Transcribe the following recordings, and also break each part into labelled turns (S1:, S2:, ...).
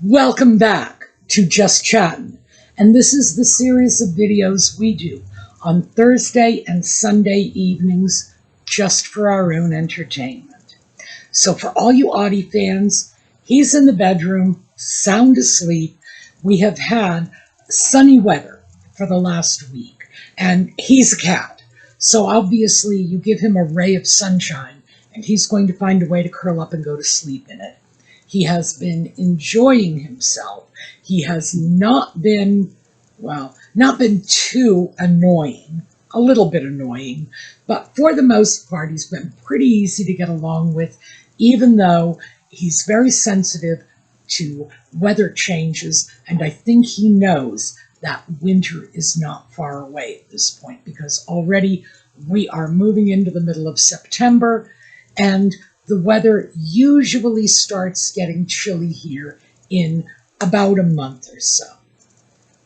S1: Welcome back to Just Chattin', and this is the series of videos we do on Thursday and Sunday evenings just for our own entertainment. So for all you Audie fans, he's in the bedroom, sound asleep. We have had sunny weather for the last week, and he's a cat. So obviously you give him a ray of sunshine, and he's going to find a way to curl up and go to sleep in it. He has been enjoying himself. He has not been too annoying, a little bit annoying, but for the most part, he's been pretty easy to get along with, even though he's very sensitive to weather changes, and I think he knows that winter is not far away at this point, because already we are moving into the middle of September, and the weather usually starts getting chilly here in about a month or so.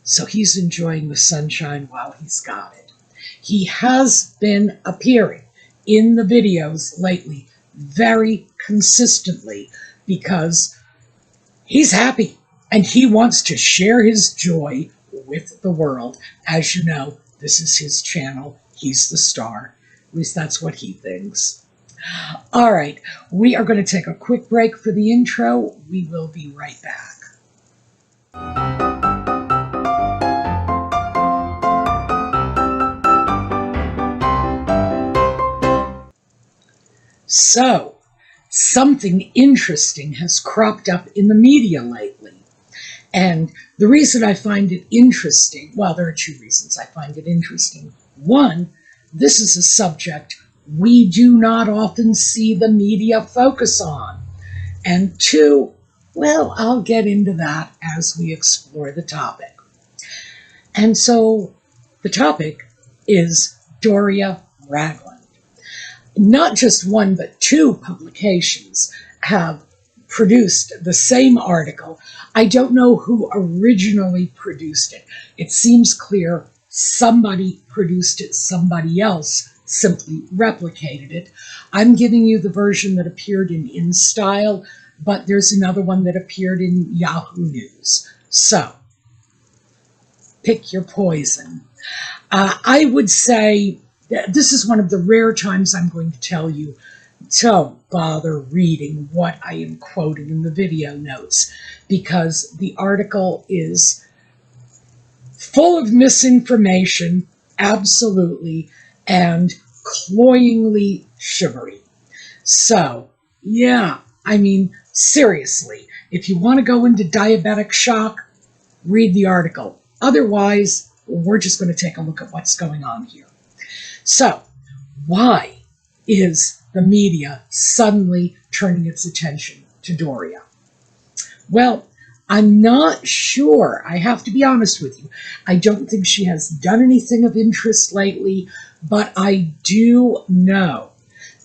S1: So he's enjoying the sunshine while he's got it. He has been appearing in the videos lately very consistently because he's happy and he wants to share his joy with the world. As you know, this is his channel. He's the star. At least that's what he thinks. All right, we are going to take a quick break for the intro. We will be right back. So, something interesting has cropped up in the media lately. And the reason I find it interesting, well, there are two reasons I find it interesting. One, this is a subject we do not often see the media focus on. And two, well, I'll get into that as we explore the topic. And so the topic is Doria Ragland. Not just one, but two publications have produced the same article. I don't know who originally produced it. It seems clear somebody produced it, somebody else simply replicated it. I'm giving you the version that appeared in InStyle, but there's another one that appeared in Yahoo News. So, pick your poison. I would say that this is one of the rare times I'm going to tell you, don't bother reading what I am quoting in the video notes, because the article is full of misinformation, absolutely, and cloyingly chivalry. So, yeah, I mean, seriously, if you want to go into diabetic shock, read the article. Otherwise, we're just going to take a look at what's going on here. So, why is the media suddenly turning its attention to Doria? Well, I'm not sure. I have to be honest with you. I don't think she has done anything of interest lately, but I do know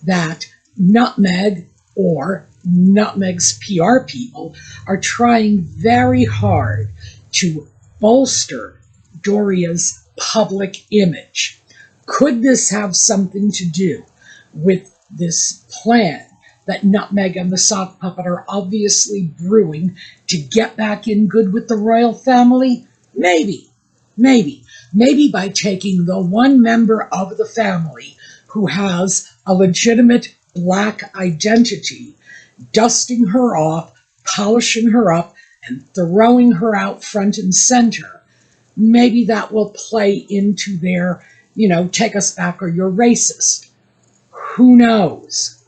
S1: that Nutmeg, or Nutmeg's PR people, are trying very hard to bolster Doria's public image. Could this have something to do with this plan that Nutmeg and the sock puppet are obviously brewing to get back in good with the royal family? Maybe. Maybe by taking the one member of the family who has a legitimate Black identity, dusting her off, polishing her up, and throwing her out front and center. Maybe that will play into their, take us back or you're racist. Who knows?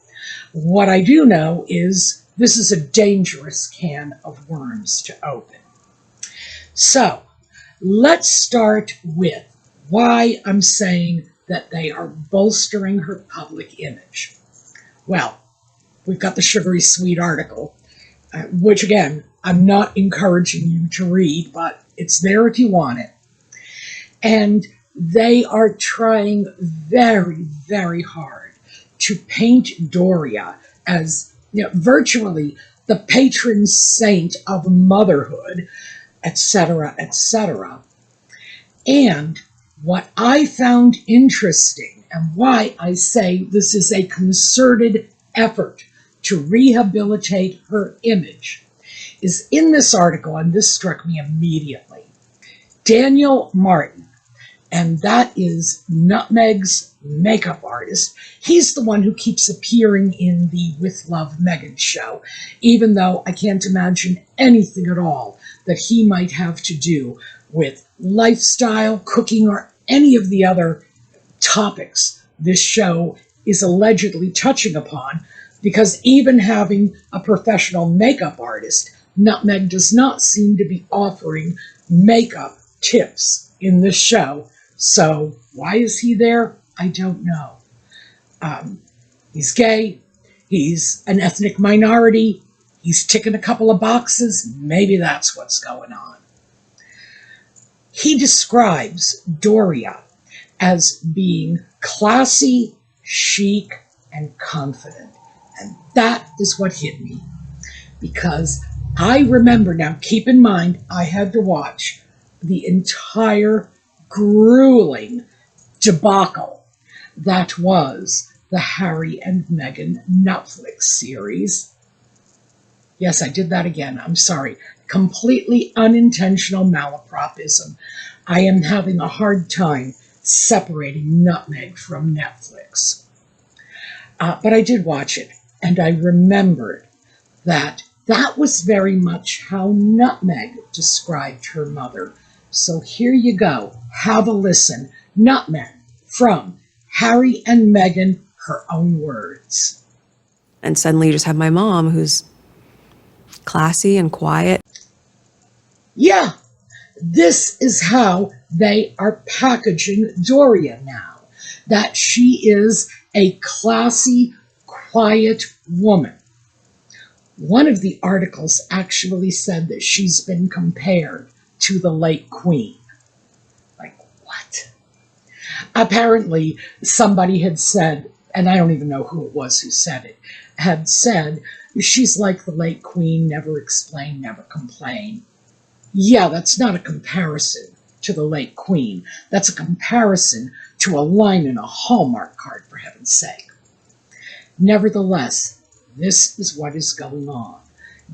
S1: What I do know is this is a dangerous can of worms to open. So, let's start with why I'm saying that they are bolstering her public image. Well, we've got the sugary sweet article, which again, I'm not encouraging you to read, but it's there if you want it. And they are trying very, very hard to paint Doria as, virtually the patron saint of motherhood, etc., etc. And what I found interesting, and why I say this is a concerted effort to rehabilitate her image, is in this article, and this struck me immediately. Daniel Martin, and that is Nutmeg's makeup artist. He's the one who keeps appearing in the With Love Meghan show, even though I can't imagine anything at all that he might have to do with lifestyle, cooking, or any of the other topics this show is allegedly touching upon, because even having a professional makeup artist, Nutmeg does not seem to be offering makeup tips in this show. So why is he there? I don't know. He's gay. He's an ethnic minority. He's ticking a couple of boxes. Maybe that's what's going on. He describes Doria as being classy, chic, and confident. And that is what hit me. Because I remember, now keep in mind, I had to watch the entire grueling debacle that was the Harry and Meghan Netflix series. Yes, I did that again. I'm sorry. Completely unintentional malapropism. I am having a hard time separating Nutmeg from Netflix. But I did watch it, and I remembered that that was very much how Nutmeg described her mother. So here you go. Have a listen. Nutmeg from Harry and Meghan, her own words.
S2: And suddenly you just have my mom, who's classy and quiet.
S1: Yeah, this is how they are packaging Doria now. That she is a classy, quiet woman. One of the articles actually said that she's been compared to the late Queen. Like, what? Apparently, somebody had said, and I don't even know who it was who said it, had said, she's like the late Queen, never explain, never complain. Yeah, that's not a comparison to the late Queen. That's a comparison to a line in a Hallmark card, for heaven's sake. Nevertheless, this is what is going on.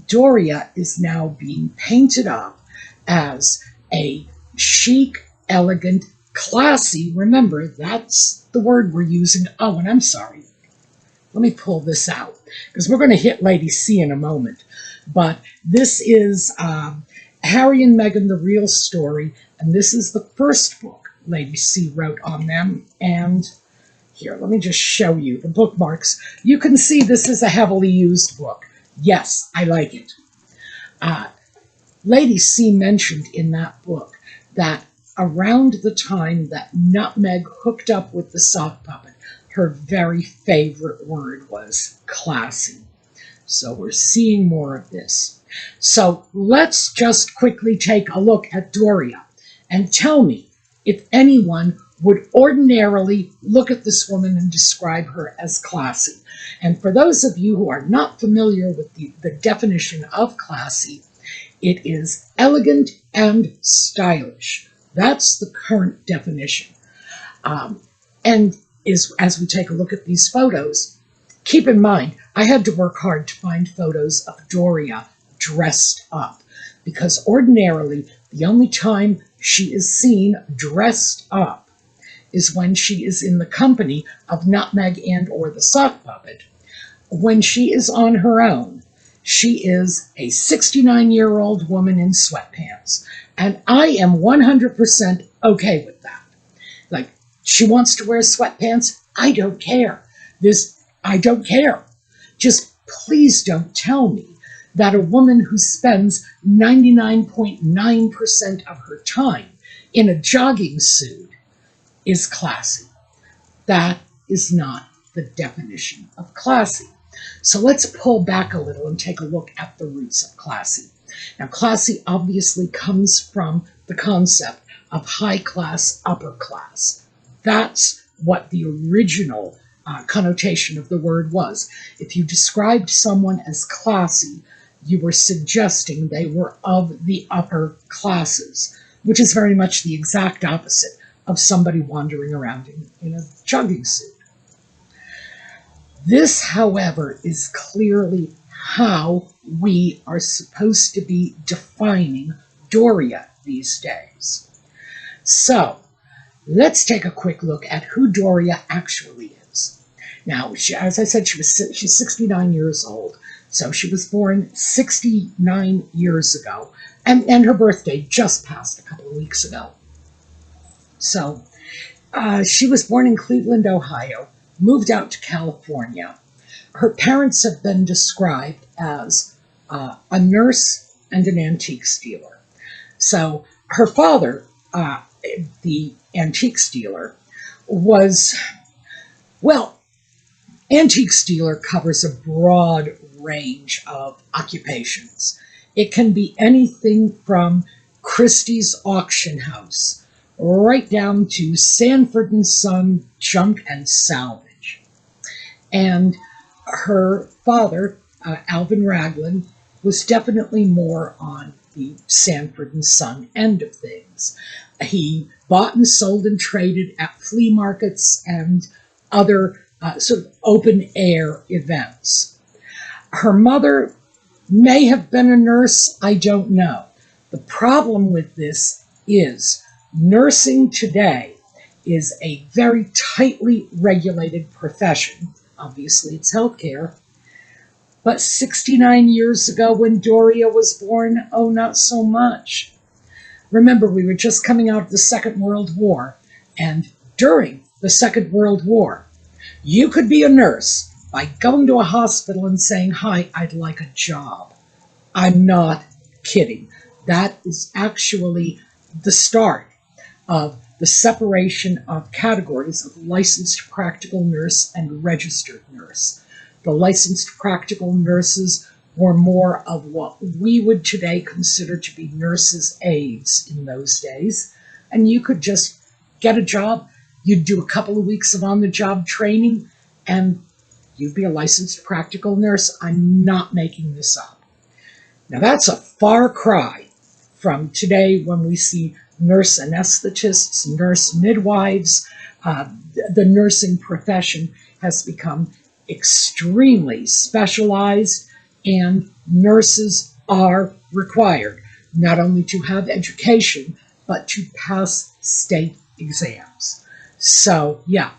S1: Doria is now being painted up as a chic, elegant, classy, remember, that's the word we're using. Oh, and I'm sorry. Let me pull this out, because we're going to hit Lady C in a moment. But this is Harry and Meghan, The Real Story, and this is the first book Lady C wrote on them. And here, let me just show you the bookmarks. You can see this is a heavily used book. Yes, I like it. Lady C mentioned in that book that around the time that Nutmeg hooked up with the sock puppet, her very favorite word was classy. So we're seeing more of this. So let's just quickly take a look at Doria and tell me if anyone would ordinarily look at this woman and describe her as classy. And for those of you who are not familiar with the definition of classy, it is elegant and stylish. That's the current definition. And as we take a look at these photos, keep in mind, I had to work hard to find photos of Doria dressed up, because ordinarily the only time she is seen dressed up is when she is in the company of Nutmeg and or the sock puppet. When she is on her own, she is a 69-year-old woman in sweatpants. And I am 100% okay with that. Like, she wants to wear sweatpants, I don't care. I don't care. Just please don't tell me that a woman who spends 99.9% of her time in a jogging suit is classy. That is not the definition of classy. So let's pull back a little and take a look at the roots of classy. Now, classy obviously comes from the concept of high class, upper class. That's what the original connotation of the word was. If you described someone as classy, you were suggesting they were of the upper classes, which is very much the exact opposite of somebody wandering around in a jogging suit. This, however, is clearly how we are supposed to be defining Doria these days. So let's take a quick look at who Doria actually is. Now, as I said, she's 69 years old. So she was born 69 years ago, and her birthday just passed a couple of weeks ago. So she was born in Cleveland, Ohio, moved out to California. Her parents have been described as a nurse and an antique dealer. So her father, the antique dealer, was, well, antique dealer covers a broad range of occupations. It can be anything from Christie's auction house right down to Sanford and Son junk and salvage. And her father, Alvin Ragland, was definitely more on the Sanford and Son end of things. He bought and sold and traded at flea markets and other sort of open air events. Her mother may have been a nurse, I don't know. The problem with this is nursing today is a very tightly regulated profession. Obviously, it's healthcare. But 69 years ago when Doria was born, oh, not so much. Remember, we were just coming out of the Second World War, and during the Second World War, you could be a nurse by going to a hospital and saying, "Hi, I'd like a job." I'm not kidding. That is actually the start of the separation of categories of licensed practical nurse and registered nurse. The licensed practical nurses were more of what we would today consider to be nurses' aides in those days. And you could just get a job. You'd do a couple of weeks of on-the-job training, and you'd be a licensed practical nurse. I'm not making this up. Now, that's a far cry from today when we see nurse anesthetists, nurse midwives. The nursing profession has become extremely specialized, and nurses are required not only to have education, but to pass state exams. So, yeah,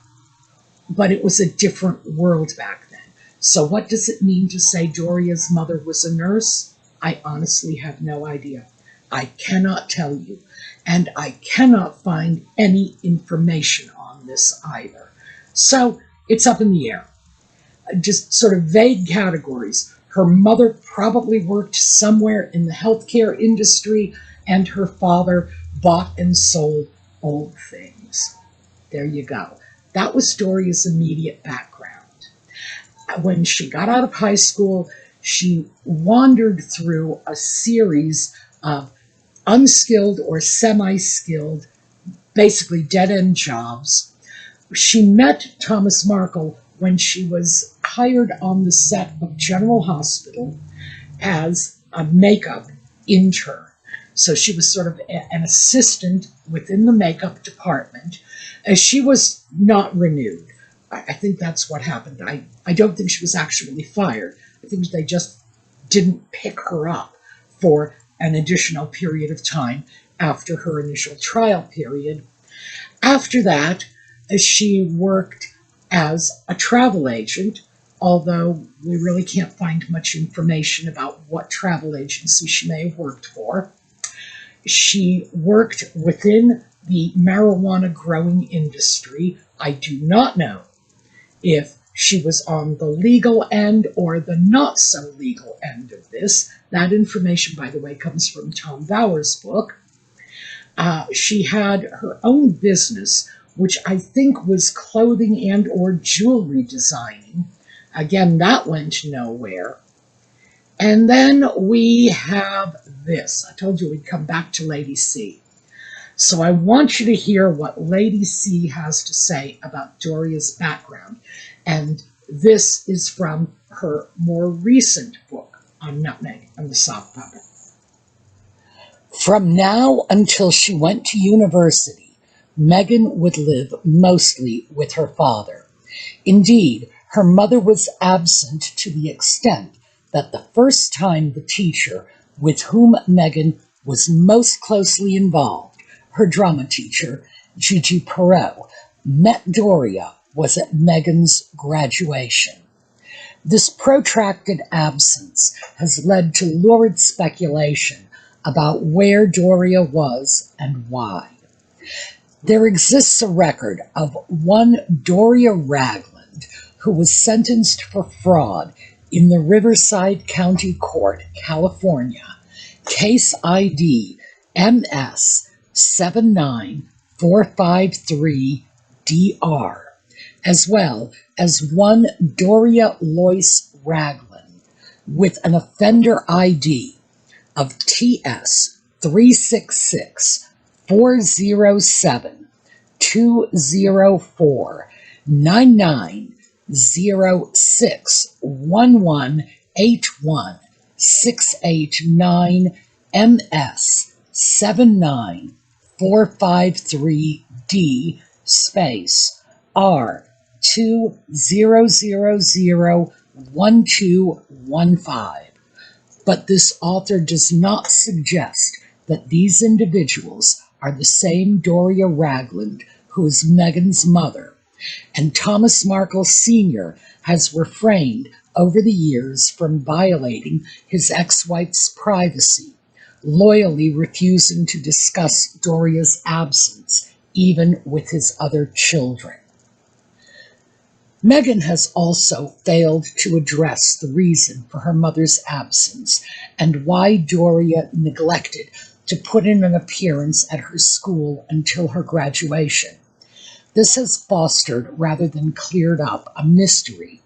S1: but it was a different world back then. So what does it mean to say Doria's mother was a nurse? I honestly have no idea. I cannot tell you, and I cannot find any information on this either. So it's up in the air. Just sort of vague categories. Her mother probably worked somewhere in the healthcare industry, and her father bought and sold old things. There you go. That was Doria's immediate background. When she got out of high school, she wandered through a series of unskilled or semi-skilled, basically dead-end jobs. She met Thomas Markle when she was hired on the set of General Hospital as a makeup intern. So she was sort of an assistant within the makeup department. She was not renewed. I think that's what happened. I don't think she was actually fired. I think they just didn't pick her up for an additional period of time after her initial trial period. After that, she worked as a travel agent, although we really can't find much information about what travel agency she may have worked for. She worked within the marijuana growing industry. I do not know if she was on the legal end or the not so legal end of this. That information, by the way, comes from Tom Bauer's book. She had her own business, which I think was clothing and or jewelry designing. Again, that went nowhere. And then we have this. I told you we'd come back to Lady C. So I want you to hear what Lady C has to say about Doria's background. And this is from her more recent book on nutmeg and the sock puppet. From now until she went to university, Meghan would live mostly with her father. Indeed, her mother was absent to the extent that the first time the teacher with whom Meghan was most closely involved, her drama teacher, Gigi Perot, met Doria was at Meghan's graduation. This protracted absence has led to lurid speculation about where Doria was and why. There exists a record of one Doria Ragland who was sentenced for fraud in the Riverside County Court, California, case ID MS 79453DR, as well as one Doria Loyce Ragland with an offender ID of TS 366-407-204-9906-1181-689 MS 79453D space R 20001215. But this author does not suggest that these individuals are the same Doria Ragland who is Meghan's mother, and Thomas Markle Sr. has refrained over the years from violating his ex-wife's privacy, loyally refusing to discuss Doria's absence, even with his other children. Meghan has also failed to address the reason for her mother's absence and why Doria neglected to put in an appearance at her school until her graduation. This has fostered rather than cleared up a mystery,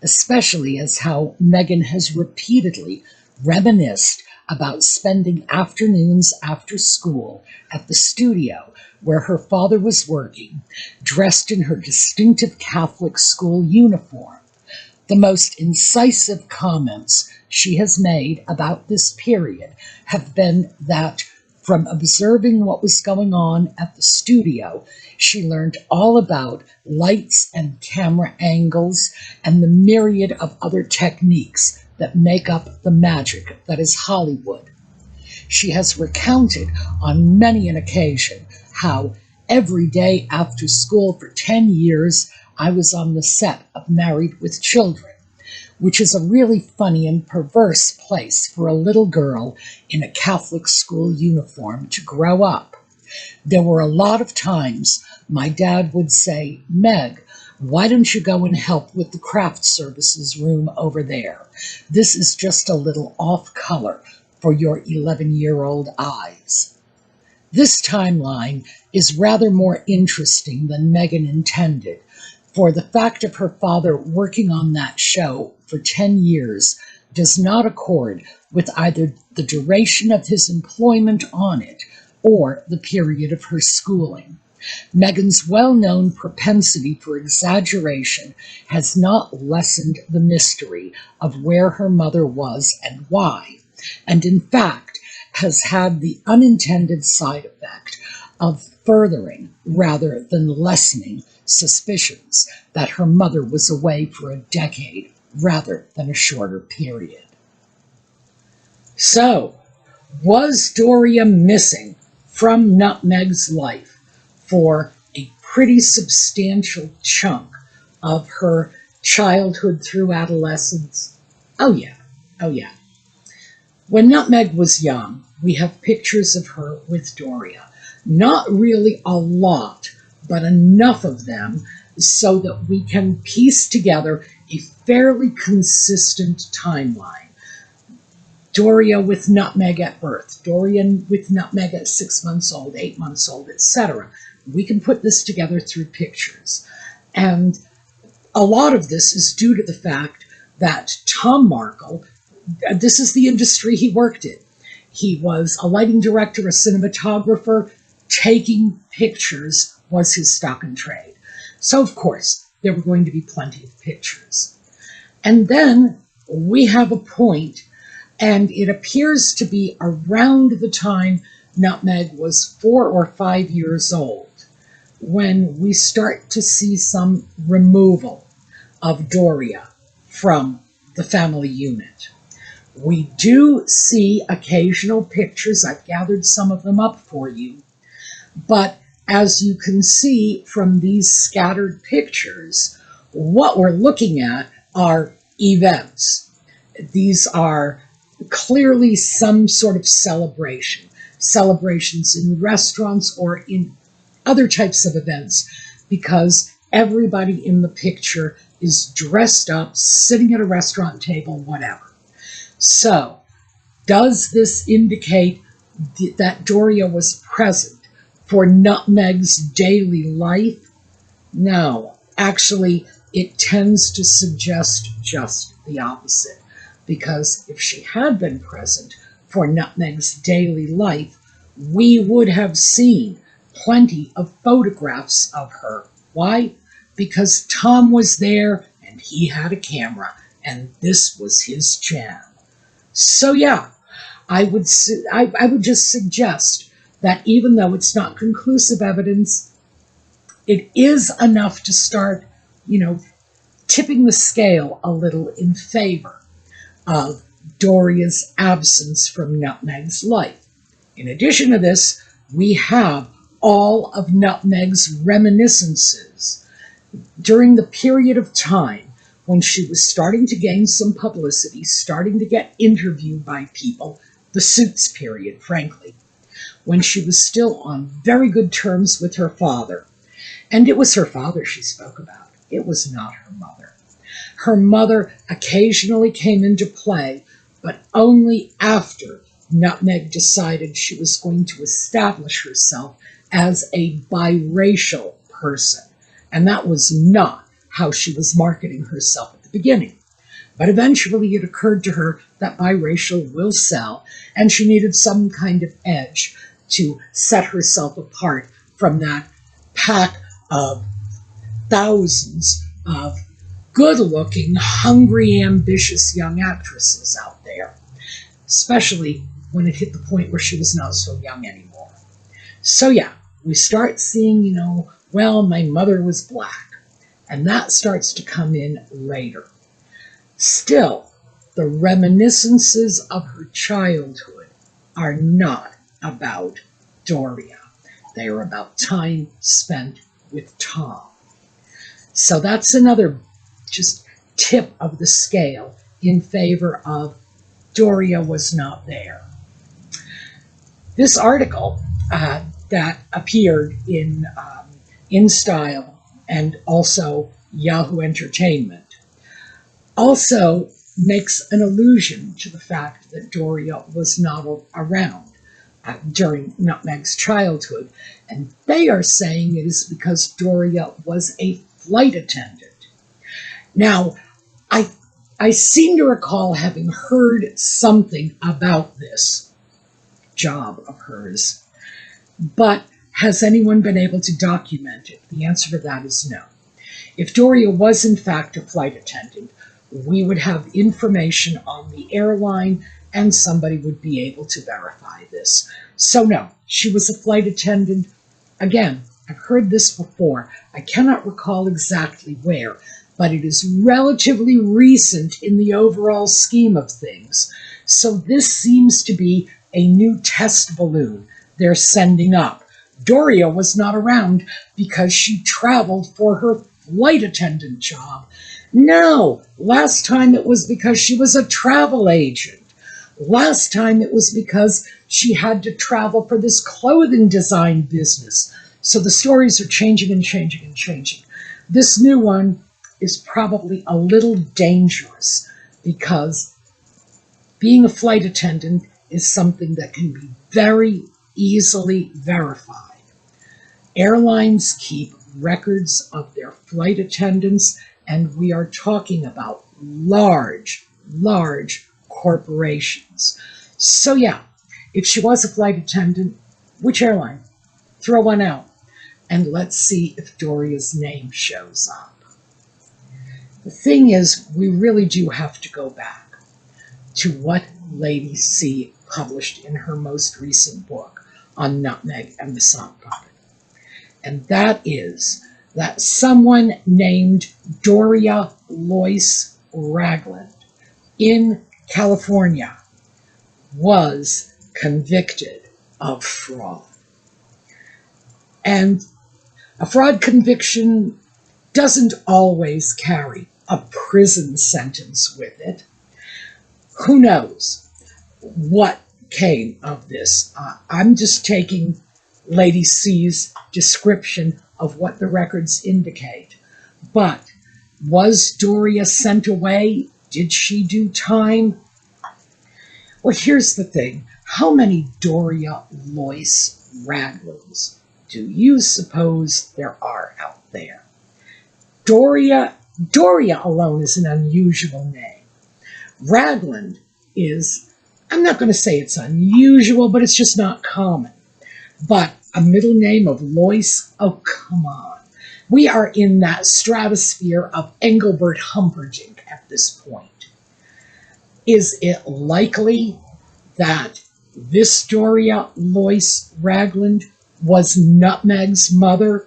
S1: especially as how Meghan has repeatedly reminisced about spending afternoons after school at the studio where her father was working, dressed in her distinctive Catholic school uniform. The most incisive comments she has made about this period have been that from observing what was going on at the studio, she learned all about lights and camera angles and the myriad of other techniques that make up the magic that is Hollywood. She has recounted on many an occasion how every day after school for 10 years I was on the set of Married with Children, which is a really funny and perverse place for a little girl in a Catholic school uniform to grow up. There were a lot of times my dad would say, "Meg, why don't you go and help with the craft services room over there? This is just a little off color for your 11-year-old eyes." This timeline is rather more interesting than Meghan intended, for the fact of her father working on that show for 10 years does not accord with either the duration of his employment on it or the period of her schooling. Meghan's well-known propensity for exaggeration has not lessened the mystery of where her mother was and why, and in fact has had the unintended side effect of furthering rather than lessening suspicions that her mother was away for a decade rather than a shorter period. So, was Doria missing from Nutmeg's life for a pretty substantial chunk of her childhood through adolescence? Oh yeah. When Nutmeg was young, we have pictures of her with Doria. Not really a lot, but enough of them so that we can piece together a fairly consistent timeline. Doria with Nutmeg at birth, Doria with Nutmeg at 6 months old, 8 months old, etc. We can put this together through pictures. And a lot of this is due to the fact that Tom Markle, this is the industry he worked in. He was a lighting director, a cinematographer. Taking pictures was his stock and trade. So, of course, there were going to be plenty of pictures. And then we have a point, and it appears to be around the time Nutmeg was 4 or 5 years old, when we start to see some removal of Doria from the family unit. We do see occasional pictures. I've gathered some of them up for you. But as you can see from these scattered pictures, what we're looking at are events. These are clearly some sort of celebration. Celebrations in restaurants or in other types of events, because everybody in the picture is dressed up, sitting at a restaurant table, whatever. So, does this indicate that Doria was present for Nutmeg's daily life? No, actually, it tends to suggest just the opposite. Because if she had been present for Nutmeg's daily life, we would have seen plenty of photographs of her. Why? Because Tom was there and he had a camera, and this was his jam. So yeah, I would just suggest that even though it's not conclusive evidence, it is enough to start, tipping the scale a little in favor of Doria's absence from Nutmeg's life. In addition to this, we have all of Nutmeg's reminiscences during the period of time when she was starting to gain some publicity, starting to get interviewed by people, the Suits period, frankly, when she was still on very good terms with her father. And it was her father she spoke about. It was not her mother. Her mother occasionally came into play, but only after Nutmeg decided she was going to establish herself as a biracial person. And that was not how she was marketing herself at the beginning. But eventually it occurred to her that biracial will sell, and she needed some kind of edge to set herself apart from that pack of thousands of good-looking, hungry, ambitious young actresses out there, especially when it hit the point where she was not so young anymore. So yeah, we start seeing, well, my mother was black, and that starts to come in later. Still, the reminiscences of her childhood are not about Doria. They are about time spent with Tom. So that's another just tip of the scale in favor of Doria was not there. This article that appeared in Style and also Yahoo Entertainment also makes an allusion to the fact that Doria was not around during Nutmeg's childhood, and they are saying it is because Doria was a flight attendant. Now, I seem to recall having heard something about this job of hers, but has anyone been able to document it? The answer to that is no. If Doria was in fact a flight attendant, we would have information on the airline and somebody would be able to verify this. So no, she was a flight attendant. Again, I've heard this before. I cannot recall exactly where, but it is relatively recent in the overall scheme of things. So this seems to be a new test balloon they're sending up. Doria was not around because she traveled for her flight attendant job. No, last time it was because she was a travel agent. Last time it was because she had to travel for this clothing design business. So the stories are changing and changing and changing. This new one is probably a little dangerous because being a flight attendant is something that can be very easily verified. Airlines keep records of their flight attendants, and we are talking about large corporations. So yeah, if she was a flight attendant, which airline? Throw one out, and let's see if Doria's name shows up. The thing is, we really do have to go back to what Lady C published in her most recent book on Nutmeg and the Sock Puppet. And that is that someone named Doria Loyce Ragland in California, was convicted of fraud. And a fraud conviction doesn't always carry a prison sentence with it. Who knows what came of this? I'm just taking Lady C's description of what the records indicate. But was Doria sent away? Did she do time? Well, here's the thing. How many Doria Loyce Raglands do you suppose there are out there? Doria alone is an unusual name. Ragland is, I'm not going to say it's unusual, but it's just not common. But a middle name of Loyce, oh, come on. We are in that stratosphere of Engelbert Humperdinck at this point. Is it likely that this Doria Loyce Ragland was Nutmeg's mother?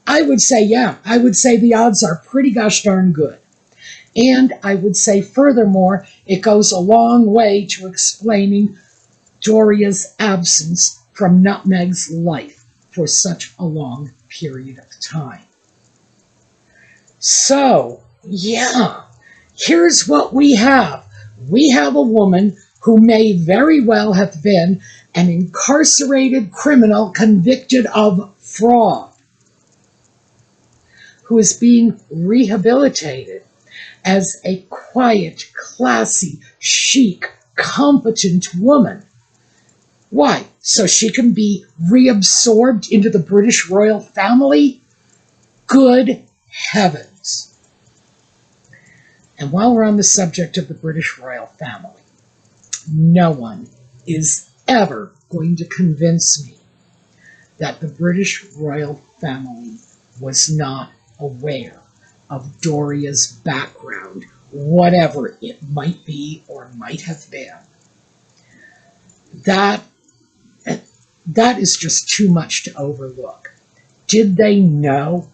S1: I would say, yeah. I would say the odds are pretty gosh darn good. And I would say, furthermore, it goes a long way to explaining Doria's absence from Nutmeg's life for such a long period of time. So, yeah, here's what we have. We have a woman who may very well have been an incarcerated criminal convicted of fraud, who is being rehabilitated as a quiet, classy, chic, competent woman. Why? So she can be reabsorbed into the British royal family? Good heavens. And while we're on the subject of the British royal family, no one is ever going to convince me that the British royal family was not aware of Doria's background, whatever it might be or might have been. That is just too much to overlook. Did they know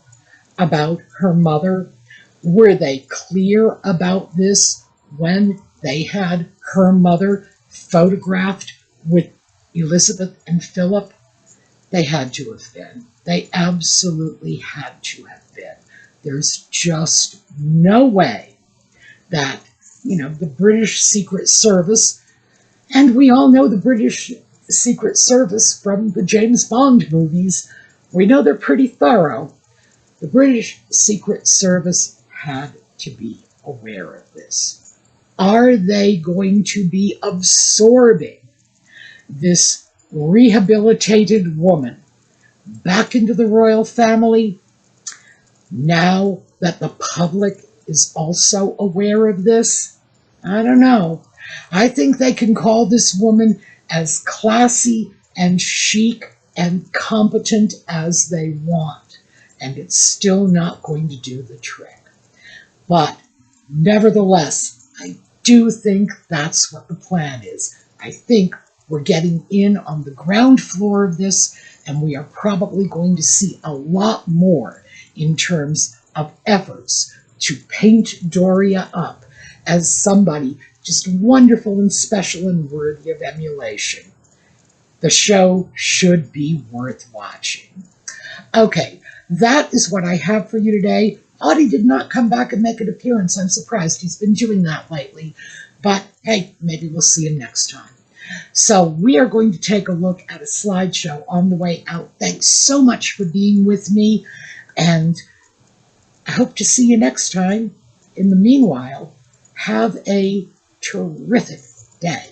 S1: about her mother? Were they clear about this when they had her mother photographed with Elizabeth and Philip? They had to have been. They absolutely had to have been. There's just no way that, the British Secret Service, and we all know the British Secret Service from the James Bond movies, we know they're pretty thorough. The British Secret Service had to be aware of this. Are they going to be absorbing this rehabilitated woman back into the royal family now that the public is also aware of this? I don't know. I think they can call this woman as classy and chic and competent as they want, and it's still not going to do the trick. But nevertheless, I do think that's what the plan is. I think we're getting in on the ground floor of this, and we are probably going to see a lot more in terms of efforts to paint Doria up as somebody just wonderful and special and worthy of emulation. The show should be worth watching. Okay, that is what I have for you today. Audie did not come back and make an appearance. I'm surprised. He's been doing that lately. But hey, maybe we'll see him next time. So we are going to take a look at a slideshow on the way out. Thanks so much for being with me, and I hope to see you next time. In the meanwhile, have a terrific day.